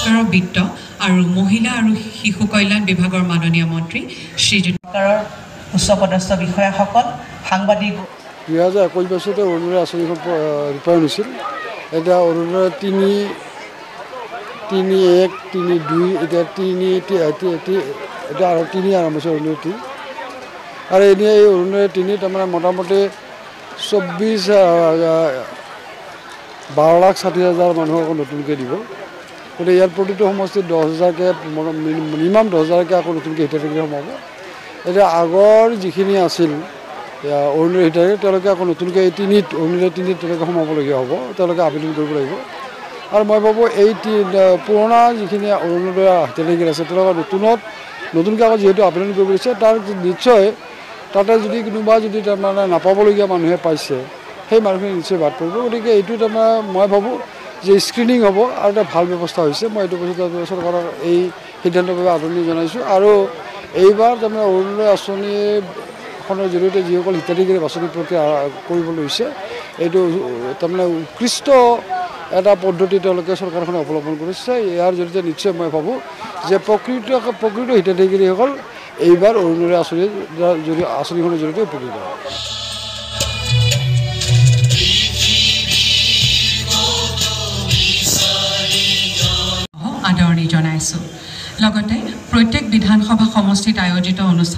পুৰস্কাৰৰ বিত্ত আৰু মহিলা আৰু শিশু কল্যাণ বিভাগৰ মাননীয় মন্ত্ৰী শ্ৰীযুত উচ্চপদস্থ বিষয়াসকল সাংবাদিক 2021 বছৰতে অৰুণোদয় আঁচনিখন ৰূপায়ণ হৈছিল। এতিয়া অৰুণোদয় 3.1, 3.2 এতিয়া 3 এতিয়া আৰু 3 আৰম্ভ হৈছে অৰুণোদয় 3 আৰু এনেই এই অৰুণোদয় 3 তাৰমানে মোটামুটি 12,60,000 মানুহক নতুনকৈ দিব। গতিকে ইয়াৰ প্ৰতিটো সমষ্টিত 10,000কৈ মিনিমাম 10,000কৈ আকৌ নতুনকৈ হিতাধিকাৰী সোমাব। এতিয়া আগৰ যিখিনি আছিল অৰুণোদয় হিতাধিকাৰী তেওঁলোকে আকৌ নতুনকৈ এই অৰুণোদয় 3 তেওঁলোকে সোমাবলগীয়া হ'ব, তেওঁলোকে আবেদন কৰিব লাগিব। আৰু মই ভাবোঁ এই পুৰণা যিখিনি অৰুণোদয় হিতাধিকাৰী আছে তেওঁলোকে নতুনকৈ আকৌ যিহেতু আবেদন কৰিব দিছে তাৰ নিশ্চয় তাতে যদি কোনোবা যদি তাৰমানে নাপাবলগীয়া মানুহে পাইছে সেই মানুহখিনি নিশ্চয় বাদ পৰিব। গতিকে এইটো তাৰমানে মই ভাবোঁ যে স্ক্ৰিনিং হ'ব আৰু এটা ভাল ব্যৱস্থা হৈছে। মই এইটো বছৰ চৰকাৰৰ এই সিদ্ধান্তৰ বাবে আদৰণি জনাইছোঁ। আৰু এইবাৰ তাৰমানে অৰুণোদয় আঁচনিখনৰ জৰিয়তে যিসকল হিতাধিকাৰী বাছনি প্ৰক্ৰিয়া কৰিব লৈছে এইটো তাৰমানে উৎকৃষ্ট এটা পদ্ধতি তেওঁলোকে চৰকাৰখনে অৱলম্বন কৰিছে। ইয়াৰ জৰিয়তে নিশ্চয় মই ভাবোঁ যে প্ৰকৃত হিতাধিকাৰীসকল এইবাৰ অৰুণোদয় আঁচনিখনৰ জৰিয়তে উপকৃত হ'ব। আদৰণি জনাইছোঁ। লগতে প্ৰত্যেক বিধানসভা সমষ্টিত আয়োজিত অনুষ্ঠান